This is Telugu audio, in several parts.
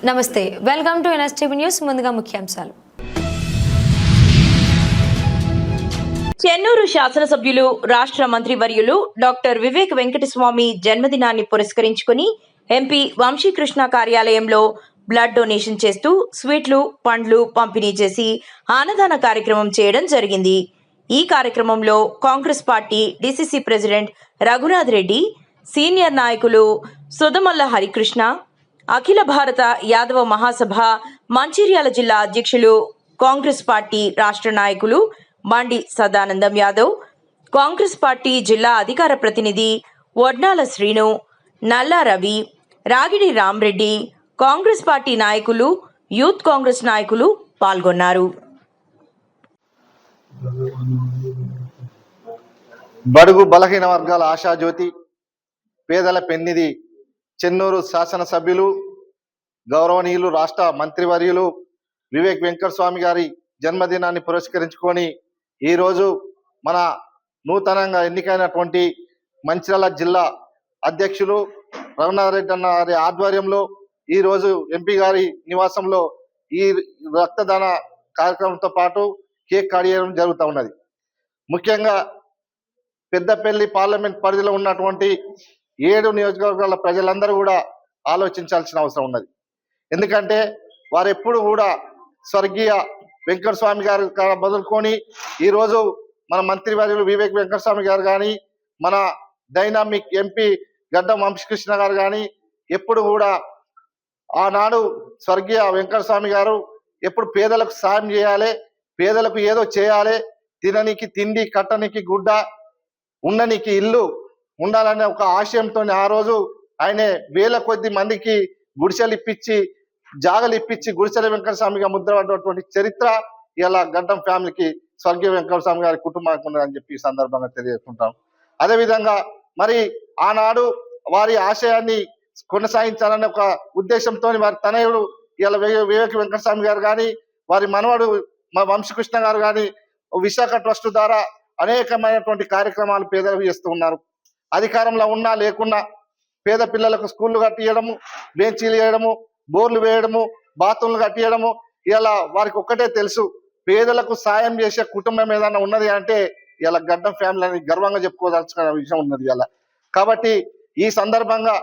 నమస్తే, వెల్కమ్ టు ఎన్ఎస్టీవీ న్యూస్. ముందుగా ముఖ్యాంశాలు. చెన్నూరు శాసనసభ్యులు రాష్ట్ర మంత్రివర్యులు డాక్టర్ వివేక్ వెంకటస్వామి జన్మదినాన్ని పురస్కరించుకుని ఎంపీ వంశీకృష్ణ కార్యాలయంలో బ్లడ్ డొనేషన్ చేస్తూ స్వీట్లు, పండ్లు పంపిణీ చేసి అన్నదాన కార్యక్రమం చేయడం జరిగింది. ఈ కార్యక్రమంలో Congress party DCC president Raghunath Reddy, senior నాయకులు సుధమల్ల హరికృష్ణ, అఖిల భారత యాదవ మహాసభ మంచిర్యాల జిల్లా అధ్యక్షులు, కాంగ్రెస్ పార్టీ రాష్ట్ర నాయకులు బండి సదానందం యాదవ్, కాంగ్రెస్ పార్టీ జిల్లా అధికార ప్రతినిధి వడ్నాల శ్రీను, నల్లా రవి, రాగిడి రామ్రెడ్డి, కాంగ్రెస్ పార్టీ నాయకులు, యూత్ కాంగ్రెస్ నాయకులు పాల్గొన్నారు. బడుగు బలహీన వర్గాల ఆశాజ్యోతి, పేదల పెన్నిధి చెన్నూరు శాసనసభ్యులు గౌరవనీయులు రాష్ట్ర మంత్రివర్యులు వివేక్ వెంకటస్వామి గారి జన్మదినాన్ని పురస్కరించుకొని ఈరోజు మన నూతనంగా ఎన్నికైనటువంటి మంచిర్యాల జిల్లా అధ్యక్షులు రఘునాథ్ రెడ్డి అన్న గారి ఆధ్వర్యంలో ఈరోజు ఎంపీ గారి నివాసంలో ఈ రక్తదాన కార్యక్రమంతో పాటు కేక్ కట్ చేయడం జరుగుతూ ఉన్నది. ముఖ్యంగా పెద్దపల్లి పార్లమెంట్ పరిధిలో ఉన్నటువంటి 7 నియోజకవర్గాల ప్రజలందరూ కూడా ఆలోచించాల్సిన అవసరం ఉన్నది. ఎందుకంటే వారు ఎప్పుడు కూడా స్వర్గీయ వెంకటస్వామి గారు మొదలుకొని ఈరోజు మన మంత్రివర్యులు వివేక్ వెంకటస్వామి గారు కానీ, మన డైనామిక్ ఎంపీ గడ్డం వంశీకృష్ణ గారు కానీ ఎప్పుడు కూడా ఆనాడు స్వర్గీయ వెంకటస్వామి గారు ఎప్పుడు పేదలకు సాయం చేయాలి, పేదలకు ఏదో చేయాలి, తిననికి తిండి, కట్టనికి గుడ్డ, ఉండనికి ఇల్లు ఉండాలనే ఒక ఆశయంతో ఆ రోజు ఆయన వేల కొద్ది మందికి గుడిసెలు ఇప్పించి, జాగలు ఇప్పించి గుడిసెల వెంకటస్వామిగా ముద్రపడినటువంటి చరిత్ర ఇలా గడ్డం ఫ్యామిలీకి, స్వర్గీయ వెంకటస్వామి గారి కుటుంబానికి ఉన్నదని చెప్పి ఈ సందర్భంగా తెలియజేసుకుంటాం. అదేవిధంగా మరి ఆనాడు వారి ఆశయాన్ని కొనసాగించాలనే ఒక ఉద్దేశంతో వారి తనయుడు ఇలా వివేక్ వెంకటస్వామి గారు కానీ, వారి మనవడు మా వంశీకృష్ణ గారు కానీ విశాఖ ట్రస్ట్ ద్వారా అనేకమైనటువంటి కార్యక్రమాలు పేదలకు చేస్తూ ఉన్నారు. అధికారంలో ఉన్నా లేకున్నా పేద పిల్లలకు స్కూళ్ళు కట్టియడము, బెంచీలు వేయడము, బోర్లు వేయడము, బాత్రూమ్లు కట్టియడము, ఇలా వారికి ఒక్కటే తెలుసు, పేదలకు సాయం చేసే కుటుంబం ఏదైనా ఉన్నది అంటే ఇలా గడ్డం ఫ్యామిలీ అని గర్వంగా చెప్పుకోదలుచుకున్న విషయం ఉన్నది ఇలా. కాబట్టి ఈ సందర్భంగా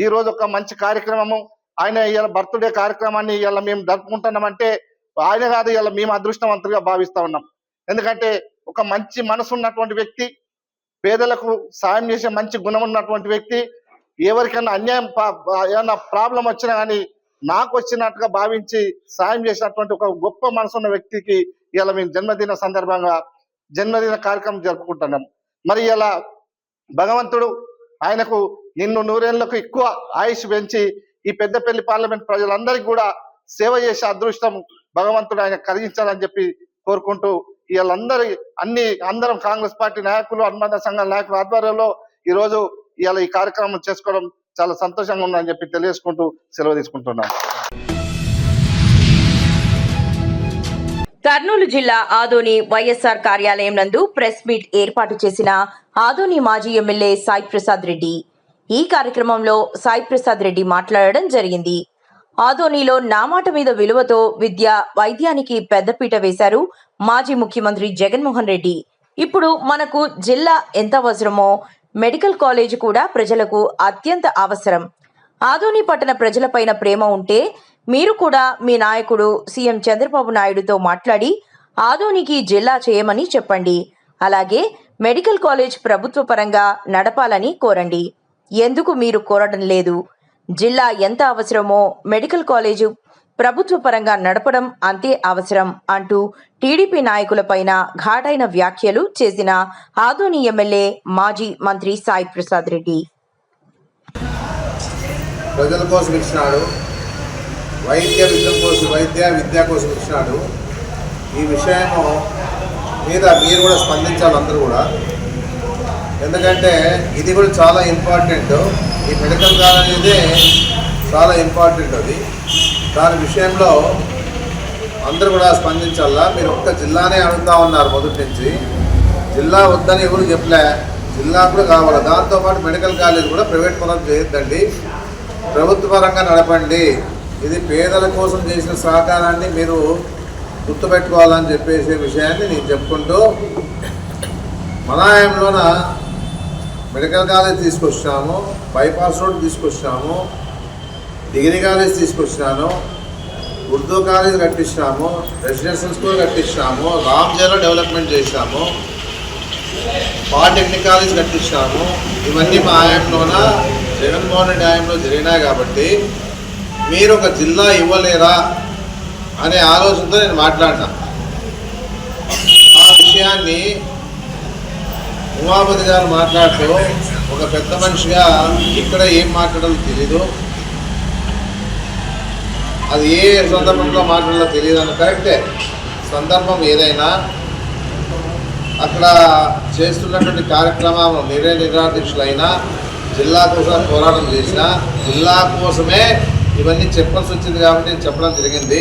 ఈ రోజు ఒక మంచి కార్యక్రమము, ఆయన ఇలా బర్త్డే కార్యక్రమాన్ని ఇలా మేము జరుపుకుంటున్నామంటే ఆయన కాదు, ఇలా మేము అదృష్టవంతులుగా భావిస్తా ఉన్నాం. ఎందుకంటే ఒక మంచి మనసు ఉన్నటువంటి వ్యక్తి, పేదలకు సాయం చేసే మంచి గుణం ఉన్నటువంటి వ్యక్తి, ఎవరికైనా అన్యాయం ఏమన్నా ప్రాబ్లం వచ్చినా కానీ నాకు వచ్చినట్టుగా భావించి సాయం చేసినటువంటి ఒక గొప్ప మనసు ఉన్న వ్యక్తికి ఇలా మేము జన్మదిన సందర్భంగా జన్మదిన కార్యక్రమం జరుపుకుంటున్నాం. మరి ఇలా భగవంతుడు ఆయనకు నిన్ను 100 ఏళ్లకు ఎక్కువ ఆయుష్ పెంచి ఈ పెద్దపల్లి పార్లమెంట్ ప్రజలందరికీ కూడా సేవ చేసే అదృష్టం భగవంతుడు ఆయన కలిగించాలని చెప్పి కోరుకుంటూ వీళ్ళందరి అందరం కాంగ్రెస్ పార్టీ నాయకులు, అనుబంధ సంఘాల నాయకుల ఆధ్వర్యంలో ఈరోజు ఇవాళ ఈ కార్యక్రమం చేసుకోవడం చాలా సంతోషంగా ఉందని చెప్పి తెలియజేసుకుంటూ సెలవు తీసుకుంటున్నాను. కర్నూలు జిల్లా ఆదోని వైఎస్ఆర్ కార్యాలయం నందు ప్రెస్ మీట్ ఏర్పాటు చేసిన ఆదోని మాజీ ఎమ్మెల్యే సాయి ప్రసాద్ రెడ్డి. ఈ కార్యక్రమంలో సాయి ప్రసాద్ రెడ్డి మాట్లాడడం జరిగింది. ఆదోనిలో నామాట మీద విలువతో విద్య, వైద్యానికి పెద్దపీట వేశారు మాజీ ముఖ్యమంత్రి జగన్మోహన్ రెడ్డి. ఇప్పుడు మనకు జిల్లా ఎంత అవసరమో మెడికల్ కాలేజ్ కూడా ప్రజలకు అత్యంత అవసరం. ఆదోని పట్టణ ప్రజలపైన ప్రేమ ఉంటే మీరు కూడా మీ నాయకుడు సీఎం చంద్రబాబు నాయుడుతో మాట్లాడి ఆదోనికి జిల్లా చేయమని చెప్పండి. అలాగే మెడికల్ కాలేజ్ ప్రభుత్వ పరంగా నడపాలని కోరండి. ఎందుకు మీరు కోరడం లేదు? జిల్లా ఎంత అవసరమో మెడికల్ కాలేజు ప్రభుత్వ పరంగా నడపడం అంతే అవసరం అంటూ టీడీపీ నాయకులపైన ఘాటైన వ్యాఖ్యలు చేసిన ఆదోని ఎమ్మెల్యే మాజీ మంత్రి సాయి ప్రసాద్ రెడ్డి. ప్రజల కోసం ఇచ్చినాడు, విద్య కోసం ఇచ్చినాడు. ఈ విషయము మీద మీరు కూడా స్పందించాలి అందరూ కూడా. ఎందుకంటే ఇది కూడా చాలా ఇంపార్టెంట్. ఈ మెడికల్ కాలేజ్ ఇదే చాలా ఇంపార్టెంట్. అది దాని విషయంలో అందరూ కూడా స్పందించాలా. మీరు ఒక్క జిల్లానే అడుగుతా ఉన్నారు మొదటి నుంచి. జిల్లా వద్దని ఎవరు చెప్పలే, జిల్లా కూడా కావాలి. దాంతోపాటు మెడికల్ కాలేజ్ కూడా ప్రైవేట్ పరం చేయొద్దండి, ప్రభుత్వ పరంగా నడపండి. ఇది పేదల కోసం చేసిన సహకారాన్ని మీరు గుర్తుపెట్టుకోవాలని చెప్పేసే విషయాన్ని నేను చెప్పుకుంటూ, మన ఆయనలోన మెడికల్ కాలేజ్ తీసుకొచ్చినాము, బైపాస్ రోడ్ తీసుకొచ్చినాము, డిగ్రీ కాలేజ్ తీసుకొచ్చినాను, ఉర్దూ కాలేజ్ కట్టించినాము, రెసిడెన్షియల్ స్కూల్ కట్టించినాము, రామ్జేలో డెవలప్మెంట్ చేసినాము, పాలిటెక్నిక్ కాలేజ్ కట్టించినాము. ఇవన్నీ మా ఆయంలోన జగన్మోహన్ రెడ్డి ఆయంలో జరిగినాయి. కాబట్టి మీరు ఒక జిల్లా ఇవ్వలేరా అనే ఆలోచనతో నేను మాట్లాడినా. ఆ విషయాన్ని ఉమాపతి గారు మాట్లాడుతూ ఒక పెద్ద మనిషిగా ఇక్కడ ఏం మాట్లాడాలో తెలీదు, అది ఏ సందర్భంలో మాట్లాడాలో తెలియదు అని. కరెక్టే, సందర్భం ఏదైనా అక్కడ చేస్తున్నటువంటి కార్యక్రమాలు నిరాదీక్షలైనా, జిల్లా కోసం పోరాటం చేసినా, జిల్లా కోసమే ఇవన్నీ చెప్పాల్సి వచ్చింది కాబట్టి నేను చెప్పడం జరిగింది.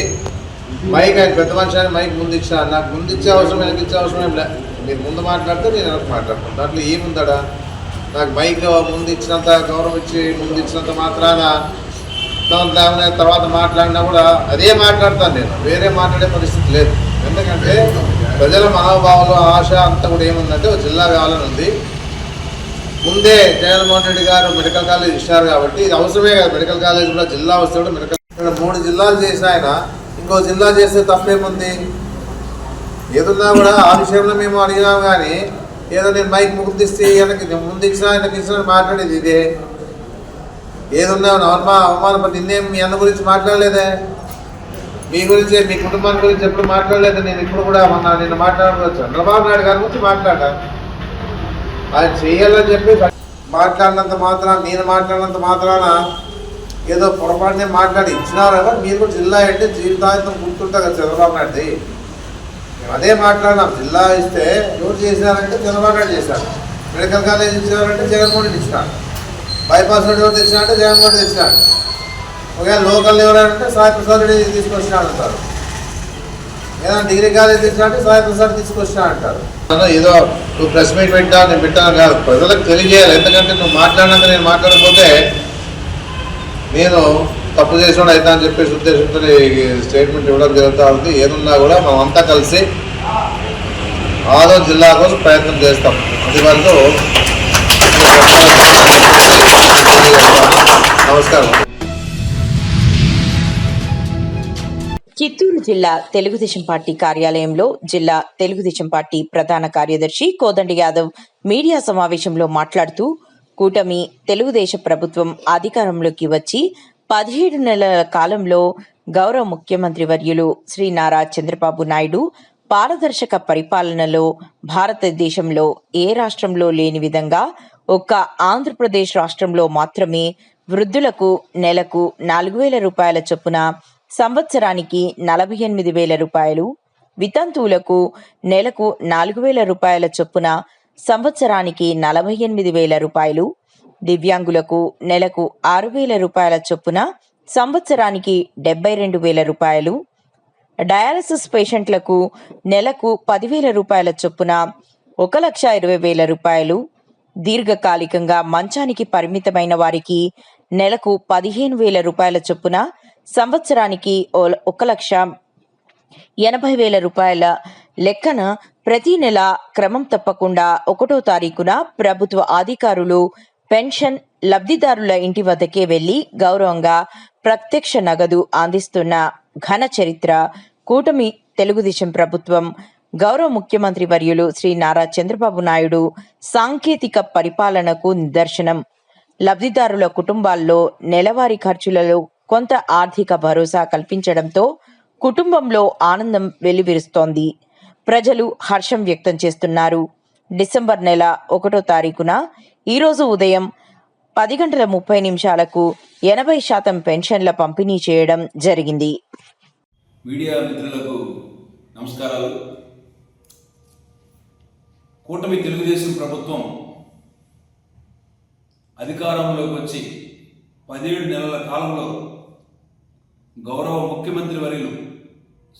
మైక్ ఆయన పెద్ద మనిషి అని మైక్ ముందు ఇచ్చా, నాకు ముందు ఇచ్చే అవసరం వెనకిచ్చే అవసరం ఏం లే. మీరు ముందు మాట్లాడితే నేను వెనక్కి మాట్లాడతాను. దాంట్లో ఏముందడా? నాకు మైక్ ముందు ఇచ్చినంత గౌరవం ఇచ్చి ముందు ఇచ్చినంత మాత్రాన తర్వాత మాట్లాడినా కూడా అదే మాట్లాడతాను. నేను వేరే మాట్లాడే పరిస్థితి లేదు. ఎందుకంటే ప్రజల మనోభావాలు, ఆశ అంతా కూడా ఏముందంటే ఒక జిల్లా కావాలని ఉంది. ముందే జగన్మోహన్ రెడ్డి గారు మెడికల్ కాలేజ్ ఇచ్చారు కాబట్టి ఇది అవసరమే కదా. మెడికల్ కాలేజ్ కూడా జిల్లా వస్తాడు. మెడికల్ 3 జిల్లాలు చేసిన ఆయన ఇంకో జిల్లా చేస్తే తప్పేముంది? ఏదున్నా కూడా ఆ విషయంలో మేము అడిగినాం. కానీ ఏదో నేను మైక్ ముగ్గురిస్తే ఈయనకి ముందు ఇచ్చినా ఆయనకి ఇచ్చినా మాట్లాడేది ఇదే. ఏదున్నా అవమానపడి నిన్నేం మీ అన్న గురించి మాట్లాడలేదే, మీ గురించి మీ కుటుంబాన్ని గురించి ఎప్పుడు మాట్లాడలేదు. నేను ఇప్పుడు కూడా నిన్న మాట్లాడవచ్చు చంద్రబాబు నాయుడు గారి గురించి మాట్లాడా. ఆయన చేయాలని చెప్పి మాట్లాడినంత మాత్రాన, నేను మాట్లాడినంత మాత్రాన ఏదో పొరపాటునే మాట్లాడి ఇచ్చినారు కదా. మీరు కూడా జిల్లా అంటే జీవితాంతం గుర్తుంటుంది కదా చంద్రబాబు నాయుడుది. అదే మాట్లాడినాం. జిల్లా ఇస్తే ఎవరు చేశారంటే చంద్రబాబు నాయుడు చేశారు. మెడికల్ కాలేజ్ ఇచ్చినారంటే జగన్మోహన్ రెడ్డి ఇచ్చినాడు. బైపాస్ రోడ్ ఎవరు తెచ్చినారంటే జగన్మోహన్ రెడ్డి తెచ్చినాడు. ఒకవేళ లోకల్ ఎవరంటే సాయి ప్రసాద్ రెడ్డి తీసుకొచ్చినాడు అంటారు. ఏదైనా డిగ్రీ కాలేజ్ తెచ్చినట్టే సాయి ప్రసాద్ తీసుకొచ్చినా అంటారు. ఏదో నువ్వు ప్రెస్ మీట్ పెట్టా నేను పెట్టాను కాదు, ప్రజలకు తెలియజేయాలి. ఎందుకంటే నువ్వు మాట్లాడినాక నేను మాట్లాడకపోతే నేను తప్పు చేసినాడు అవుతా అని చెప్పేసి ఉద్దేశంతో స్టేట్మెంట్ ఇవ్వడం జరుగుతూ ఉంది. ఏదున్నా కూడా మనం అంతా కలిసి ఆదోని జిల్లా కోసం ప్రయత్నం చేస్తాం. అది వరకు నమస్కారం. చిత్తూరు జిల్లా తెలుగుదేశం పార్టీ కార్యాలయంలో జిల్లా తెలుగుదేశం పార్టీ ప్రధాన కార్యదర్శి కోదండి యాదవ్ మీడియా సమావేశంలో మాట్లాడుతూ, కూటమి తెలుగుదేశం ప్రభుత్వం అధికారంలోకి వచ్చి 17 నెలల కాలంలో గౌరవ ముఖ్యమంత్రి వర్యులు శ్రీ నారా చంద్రబాబు నాయుడు పారదర్శక పరిపాలనలో భారతదేశంలో ఏ రాష్ట్రంలో లేని విధంగా ఒక్క ఆంధ్రప్రదేశ్ రాష్ట్రంలో మాత్రమే వృద్ధులకు నెలకు 4,000 రూపాయల చొప్పున, సంవత్సరానికి 48,000 రూపాయలు, వితంతువులకు నెలకు 4,000 రూపాయల చొప్పున, సంవత్సరానికి 48,000 రూపాయలు, దివ్యాంగులకు నెలకు 6,000 రూపాయల చొప్పున, సంవత్సరానికి 72,000 రూపాయలు, డయాలసిస్ పేషెంట్లకు నెలకు 10,000 రూపాయల చొప్పున 1,20,000 రూపాయలు, దీర్ఘకాలికంగా మంచానికి పరిమితమైన వారికి నెలకు 15,000 రూపాయల చొప్పున, సంవత్సరానికి 1,80,000 రూపాయల లెక్కన ప్రతి నెల క్రమం తప్పకుండా 1వ తారీఖున ప్రభుత్వ అధికారులు పెన్షన్ లబ్ధిదారుల ఇంటి వద్దకే వెళ్లి గౌరవంగా ప్రత్యక్ష నగదు అందిస్తున్న ఘన చరిత్ర కూటమి తెలుగుదేశం ప్రభుత్వం, గౌరవ ముఖ్యమంత్రి వర్యులు శ్రీ నారా చంద్రబాబు నాయుడు సాంకేతిక పరిపాలనకు నిదర్శనం. లబ్ధిదారుల కుటుంబాల్లో నెలవారీ ఖర్చులలో కొంత ఆర్థిక భరోసా కల్పించడంతో కుటుంబంలో ఆనందం వెల్లివిరుస్తోంది. ప్రజలు హర్షం వ్యక్తం చేస్తున్నారు. డిసెంబర్ నెల 1వ తారీఖున ఈరోజు ఉదయం 10:30 80% పెన్షన్ల పంపిణీ చేయడం జరిగింది. మీడియా మిత్రులకు నమస్కారాలు. కూటమి తెలుగుదేశం ప్రభుత్వం అధికారంలోకి వచ్చి 17 నెలల కాలంలో గౌరవ ముఖ్యమంత్రి వర్యులు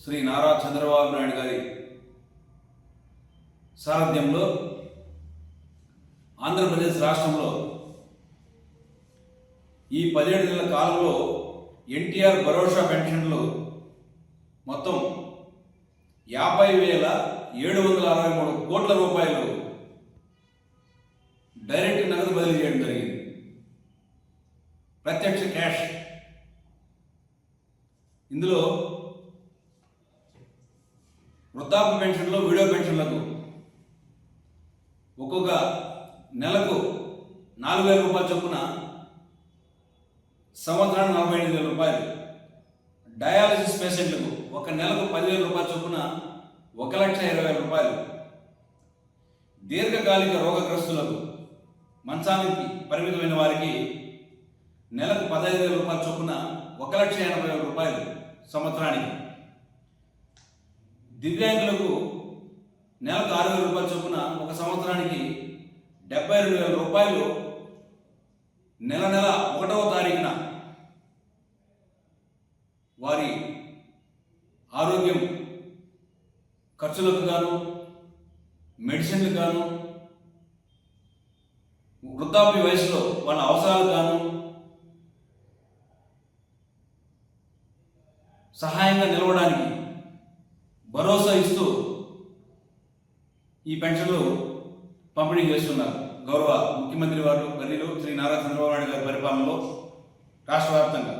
శ్రీ నారా చంద్రబాబు నాయుడు గారి సారథ్యంలో ఆంధ్రప్రదేశ్ రాష్ట్రంలో ఈ 17 నెలల కాలంలో ఎన్టీఆర్ భరోసా పెన్షన్లు మొత్తం 50,763 కోట్ల రూపాయలు డైరెక్ట్ నగదు బదిలీ చేయడం జరిగింది. ప్రత్యక్ష క్యాష్. ఇందులో వృద్ధాప్య పెన్షన్లు, విడో పెన్షన్లకు ఒక్కొక్క నెలకు 4,000 రూపాయల చొప్పున సంవత్సరానికి 45,000 రూపాయలు. డయాలసిస్ పేషెంట్లకు ఒక నెలకు 10,000 రూపాయల చొప్పున 1,20,000 రూపాయలు. దీర్ఘకాలిక రోగగ్రస్తులకు, మంచానికి పరిమితమైన వారికి నెలకు 15,000 రూపాయల చొప్పున 1,80,000 రూపాయలు సంవత్సరానికి. దివ్యాంగులకు నెలకు 6,000 రూపాయల చొప్పున ఒక సంవత్సరానికి 72,000 రూపాయలు నెల 1వ తారీఖున వారి ఆరోగ్యం ఖర్చులకు గాను, మెడిసిన్లకు గాను, వృద్ధాప్య వయసులో వాళ్ళ అవసరాలకు గాను సహాయంగా నిలవడానికి భరోసా ఇస్తూ ఈ పెన్షన్లు పంపిణీ చేస్తున్నారు. గౌరవ ముఖ్యమంత్రి వారు వర్యులు శ్రీ నారా చంద్రబాబు నాయుడు గారి పరిపాలనలో రాష్ట్ర వ్యాప్తంగా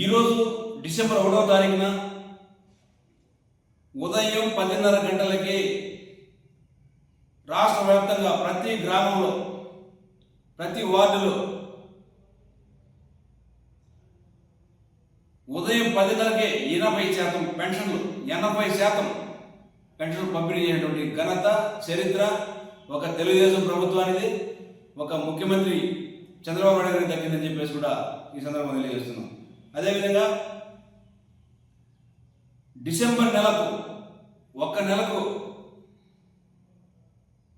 ఈరోజు డిసెంబర్ 1వ తారీఖున ఉదయం 10:30 గంటలకి రాష్ట్ర వ్యాప్తంగా ప్రతి గ్రామంలో, ప్రతి వార్డులో ఉదయం 10:30కే 80% పెన్షన్లు, 80% పెన్షన్లు పంపిణీ చేయనటువంటి ఘనత, చరిత్ర ఒక తెలుగుదేశం ప్రభుత్వానికి, ఒక ముఖ్యమంత్రి చంద్రబాబు నాయుడు గారికి దక్కిందని చెప్పేసి కూడా ఈ సందర్భంగా తెలియజేస్తున్నాం. అదేవిధంగా డిసెంబర్ నెలకు, ఒక్క నెలకు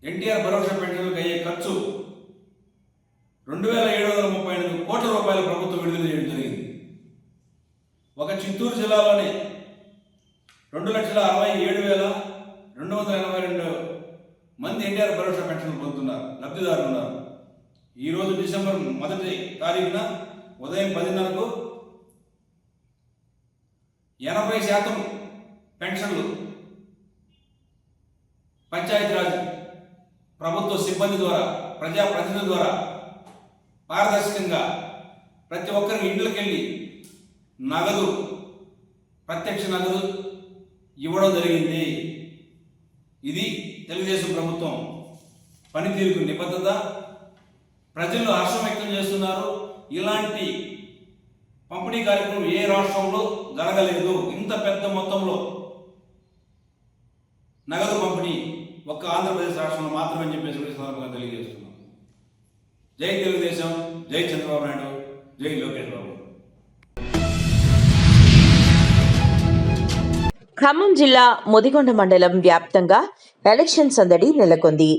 ఎన్టీఆర్ భరోసా పెన్షన్లకు అయ్యే ఖర్చు 2,738 కోట్ల రూపాయలు ప్రభుత్వం విడుదల చేయడం జరిగింది. ఒక చిత్తూరు జిల్లాలోనే 2,67,282 మంది ఎన్టీఆర్ భరోసా పెన్షన్లు పొందుతున్నారు, లబ్ధిదారులు ఉన్నారు. ఈరోజు డిసెంబర్ 1వ తారీఖున ఉదయం 10:30కు 80% పెన్షన్లు పంచాయతీరాజ్ ప్రభుత్వ సిబ్బంది ద్వారా, ప్రజాప్రతినిధుల ద్వారా పారదర్శకంగా ప్రతి ఒక్కరికి ఇంట్లోకి వెళ్ళి నగదు, ప్రత్యక్ష నగదు ఇవ్వడం జరిగింది. ఇది తెలుగుదేశం ప్రభుత్వం పనితీరుకు నిబద్ధత. ప్రజలు హర్షం వ్యక్తం చేస్తున్నారు. ఇలాంటి పంపిణీ కార్యక్రమం ఏ రాష్ట్రంలో జరగలేదు. ఇంత పెద్ద మొత్తంలో నగదు పంపిణీ ఒక్క ఆంధ్రప్రదేశ్ రాష్ట్రంలో మాత్రమే చెప్పేసి సందర్భంగా తెలియజేస్తున్నాం. జై తెలుగుదేశం, జై చంద్రబాబు నాయుడు, జై లోకేష్ బాబు. ఖమ్మం జిల్లా ముదిగొండ మండలం వ్యాప్తంగా ఎలక్షన్ సందడి నెలకొంది.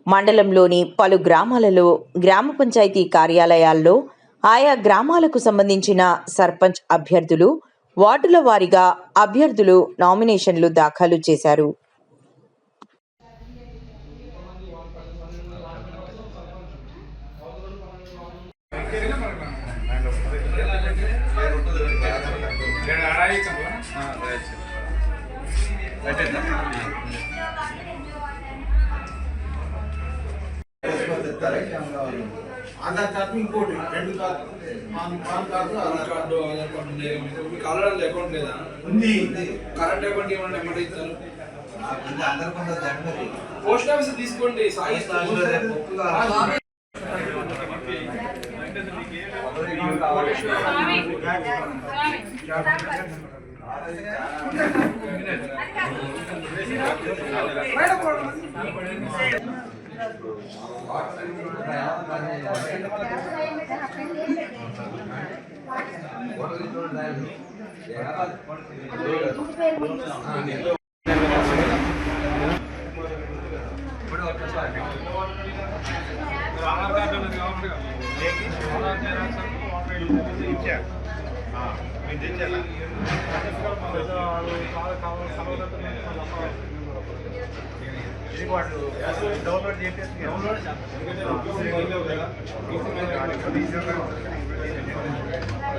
మండలంలోని పలు గ్రామాలలో, గ్రామ పంచాయతీ కార్యాలయాల్లో ఆయా గ్రామాలకు సంబంధించిన సర్పంచ్ అభ్యర్థులు, వార్డుల వారీగా అభ్యర్థులు నామినేషన్లు దాఖలు చేశారు. ఆధార్ కార్డు, ఇంకోటి 2 card, pan card, Aadhaar card మీకు ఆల్రెడీ అకౌంట్ లేదా? ఉంది. కరెంట్ అకౌంట్ ఏమన్నా ఎమ్మట ఇస్తారు? అందరికీ పోస్ట్ ఆఫీస్ తీసుకోండి, సాయి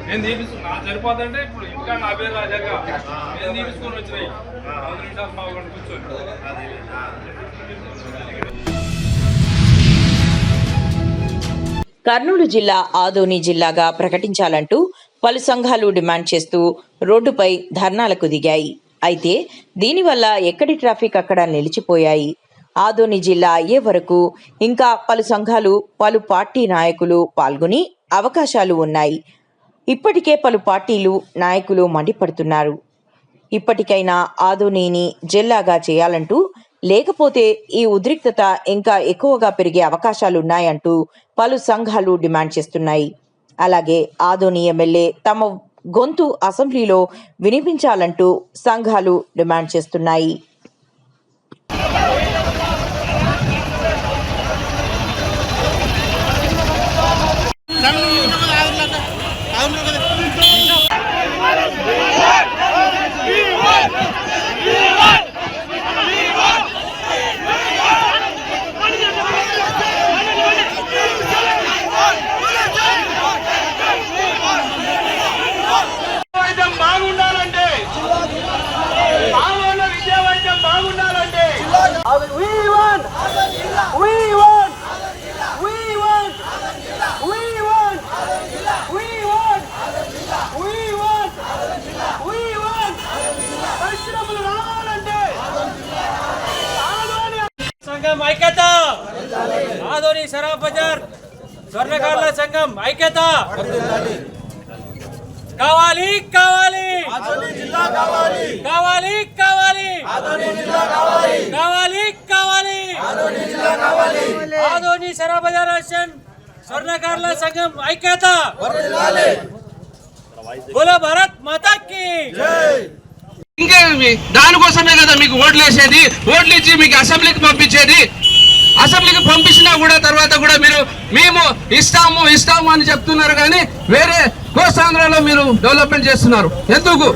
నేను తీపిస్తున్నా సరిపోతుంటే ఇప్పుడు ఇంకా నా పేరు రాజాగా నేను తీపించుకొని వచ్చినాయి 5 నిమిషాలు బాగుండి కూర్చొని కర్నూలు జిల్లా ఆదోని జిల్లాగా ప్రకటించాలంటూ పలు సంఘాలు డిమాండ్ చేస్తూ రోడ్డుపై ధర్నాలకు దిగాయి. అయితే దీనివల్ల ఎక్కడి ట్రాఫిక్ అక్కడ నిలిచిపోయాయి. ఆదోని జిల్లా అయ్యే వరకు ఇంకా పలు సంఘాలు, పలు పార్టీ నాయకులు పాల్గొని అవకాశాలు ఉన్నాయి. ఇప్పటికే పలు పార్టీలు నాయకులు మండిపడుతున్నారు. ఇప్పటికైనా ఆదోనిని జిల్లాగా చేయాలంటూ, లేకపోతే ఈ ఉద్రిక్తత ఇంకా ఎక్కువగా పెరిగే అవకాశాలున్నాయంటూ పలు సంఘాలు డిమాండ్ చేస్తున్నాయి. అలాగే ఆదోని ఎమ్మెల్యే తమ గొంతు అసెంబ్లీలో వినిపించాలంటూ సంఘాలు డిమాండ్ చేస్తున్నాయి. సంఘం ఐక్యత, ఆదోని సరాఫ్ బజార్ స్వర్ణకారుల సంఘం ఐక్యత కావాలి కావాలి కావాలి కావాలి కావాలి కావాలి ఆదోని సరాఫ్ బజార్ స్వర్ణకారుల సంఘం ఐక్యత. బోలో భారత్ మాతా కీ. ఇంకేమి దానికోసమే కదా మీకు ఓట్లు వేసేది, ఓట్లు ఇచ్చి మీకు అసెంబ్లీకి పంపించేది. అసెంబ్లీకి పంపించినా కూడా తర్వాత కూడా మీరు మేము ఇస్తాము అని చెప్తున్నారు, కానీ వేరే కోస్తాంధ్రలో మీరు డెవలప్మెంట్ చేస్తున్నారు. ఎందుకు?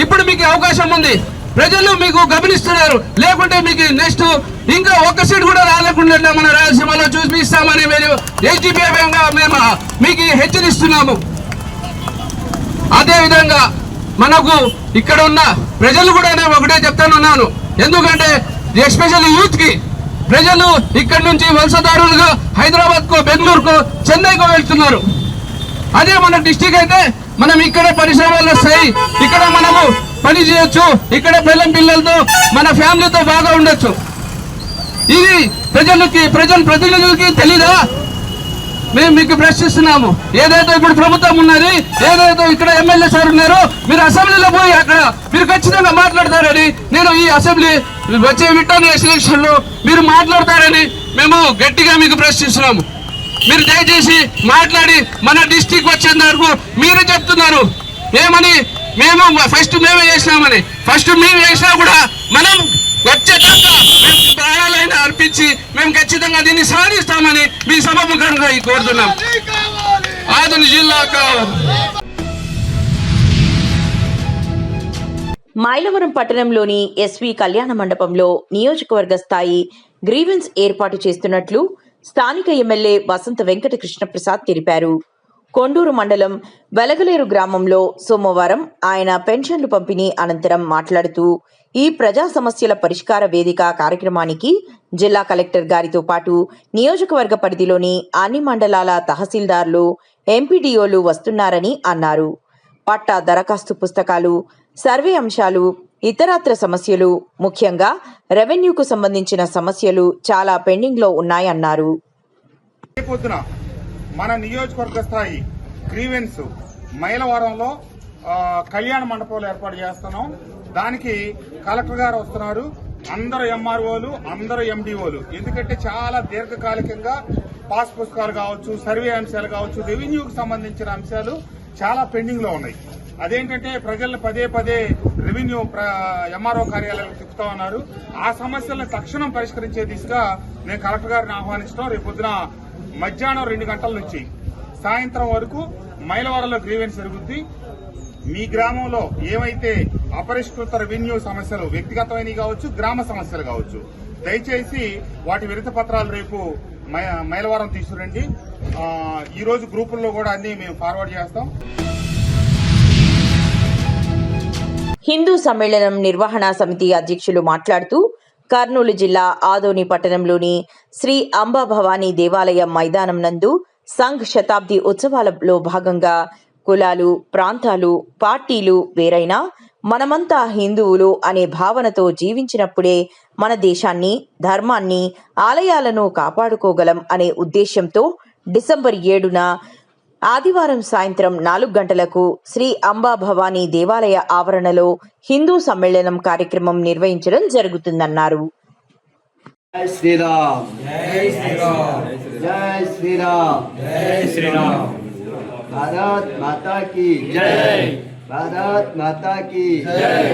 ఇప్పుడు మీకు అవకాశం ఉంది, ప్రజలు మీకు గమనిస్తున్నారు. లేకుంటే మీకు నెక్స్ట్ ఇంకా ఒక్క సీట్ కూడా రాలేకుండా మన రాయలసీమలో చూపిస్తామని మీరు ఏజీపీగా మేము మీకు హెచ్చరిస్తున్నాము. అదేవిధంగా మనకు ఇక్కడ ఉన్న ప్రజలు కూడా నేను ఒకటే చెప్తానున్నాను. ఎందుకంటే ఎస్పెషల్లీ యూత్ కి ప్రజలు ఇక్కడ నుంచి వలసదారులుగా హైదరాబాద్కు, బెంగళూరుకు, చెన్నైకు వెళ్తున్నారు. అదే మన డిస్టిక్ అయితే మనం ఇక్కడే పరిశ్రమలు వస్తాయి, ఇక్కడ మనము పని చేయొచ్చు, ఇక్కడ పిల్లలతో మన ఫ్యామిలీతో బాగా ఉండొచ్చు. ఇది ప్రజలకి తెలీదా? మేము మీకు ప్రశ్నిస్తున్నాము. ఏదైతే ఇప్పుడు ప్రభుత్వం ఉన్నది, ఏదైతే ఇక్కడ ఎమ్మెల్యే సార్ ఉన్నారో, మీరు అసెంబ్లీలో పోయి అక్కడ మీరు ఖచ్చితంగా మాట్లాడతారని, నేను ఈ అసెంబ్లీ వచ్చే విట్టాను ఎలక్షన్ లో మీరు మాట్లాడతారని మేము గట్టిగా మీకు ప్రశ్నిస్తున్నాము. మీరు దయచేసి మాట్లాడి మన డిస్టిక్ వచ్చేంత వరకు మీరు చెప్తున్నారు ఏమని, మేము ఫస్ట్ మేమే చేసినామని. ఫస్ట్ మేము చేసినా కూడా మనం వచ్చేదాకా మేము ప్రాణాలైనా అర్పించి మేము ఖచ్చితంగా దీన్ని సాధిస్తామని మీ సభాముఖంగా కోరుతున్నాం. ఆదోని జిల్లా కావాలి. మైలవరం పట్టణంలోని ఎస్వి కళ్యాణ మండపంలో నియోజకవర్గ స్థాయి గ్రీవెన్స్ ఏర్పాటు చేస్తున్నట్లు స్థానిక ఎమ్మెల్యే వసంత వెంకట కృష్ణప్రసాద్ తెలిపారు. కొండూరు మండలం వెలగలేరు గ్రామంలో సోమవారం ఆయన పెన్షన్లు పంపిణీ అనంతరం మాట్లాడుతూ, ఈ ప్రజా సమస్యల పరిష్కార వేదిక కార్యక్రమానికి జిల్లా కలెక్టర్ గారితో పాటు నియోజకవర్గ పరిధిలోని అన్ని మండలాల తహసీల్దార్లు, ఎంపీడీఓలు వస్తున్నారని అన్నారు. పట్టా దరఖాస్తు పుస్తకాలు, సర్వే అంశాలు, ఇతరత్ర సమస్యలు, ముఖ్యంగా రెవెన్యూకు సంబంధించిన సమస్యలు చాలా పెండింగ్లో ఉన్నాయన్నారు. మన నియోజకవర్గ స్థాయి గ్రీవెన్స్ మైలవరంలో కళ్యాణ మండపంలో ఏర్పాటు చేస్తున్నాం. దానికి కలెక్టర్ గారు వస్తున్నారు, అందరు ఎంఆర్ఓలు, అందరు ఎండిఓలు. ఎందుకంటే చాలా దీర్ఘకాలికంగా పాస్ పుస్తకాలు కావచ్చు, సర్వే అంశాలు కావచ్చు, రెవెన్యూకి సంబంధించిన అంశాలు చాలా పెండింగ్ లో ఉన్నాయి. అదేంటంటే ప్రజలను పదే రెవెన్యూ ఎంఆర్ఓ కార్యాలయాలకు తిప్పుతా ఉన్నారు. ఆ సమస్యలను తక్షణం పరిష్కరించే దిశగా నేను కలెక్టర్ గారిని ఆహ్వానించడం. రేపు పొద్దున మధ్యాహ్నం 2 గంటల నుంచి సాయంత్రం వరకు మైలవరంలో గ్రీవెన్స్ జరుగుద్ది. మీ గ్రామంలో ఏవైతే అపరిష్కృత రెవెన్యూ సమస్యలు, వ్యక్తిగతమైనవి కావచ్చు, గ్రామ సమస్యలు కావచ్చు, దయచేసి వాటి వినతి పత్రాలు రేపు మైలవరం తీసుకురండి. ఈ రోజు గ్రూపుల్లో కూడా అన్ని మేము ఫార్వర్డ్ చేస్తాం. హిందూ సమ్మేళనం నిర్వహణ సమితి అధ్యక్షులు మాట్లాడుతూ కర్నూలు జిల్లా ఆదోని పట్టణంలోని శ్రీ అంబా భవానీ దేవాలయం మైదానం నందు సంఘ్ శతాబ్ది ఉత్సవాలలో భాగంగా కులాలు, ప్రాంతాలు, పార్టీలు వేరైనా మనమంతా హిందువులు అనే భావనతో జీవించినప్పుడే మన దేశాన్ని, ధర్మాన్ని, ఆలయాలను కాపాడుకోగలం అనే ఉద్దేశ్యంతో డిసెంబర్ 7న ఆదివారం సాయంత్రం 4 గంటలకు శ్రీ అంబా భవానీ దేవాలయ ఆవరణలో హిందూ సమ్మేళనం కార్యక్రమం నిర్వహించడం జరుగుతుందన్నారు. జై శ్రీరామ్, జై శ్రీరామ్, జై శ్రీరామ్, జై శ్రీరామ్. భారత్ మాతా కీ జై, భారత్ మాతా కీ జై.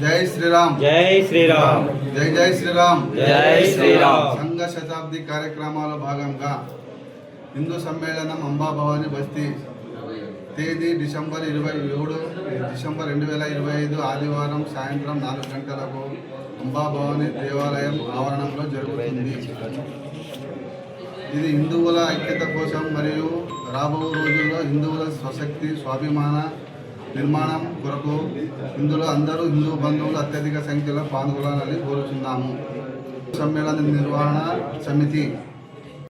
జై శ్రీరామ్, జై శ్రీరామ్, జై జై శ్రీరామ్, జై శ్రీరామ్. సంఘ శతాబ్ది కార్యక్రమాల భాగంగా హిందూ సమ్మేళనం అంబా భవానీ బస్తీ తేదీ డిసెంబర్ 2025 ఆదివారం సాయంత్రం 4 గంటలకు అంబా భవానీ దేవాలయం ఆవరణంలో జరుగుతుంది. ఇది హిందువుల ఐక్యత కోసం మరియు రాబో రోజుల్లో హిందువుల స్వశక్తి, స్వాభిమాన నిర్మాణం కొరకు అందరూ హిందూ బంధువులు అత్యధిక సంఖ్యలో పాల్గొనాలని కోరుతున్నాము. సమ్మేళన నిర్వహణ సమితి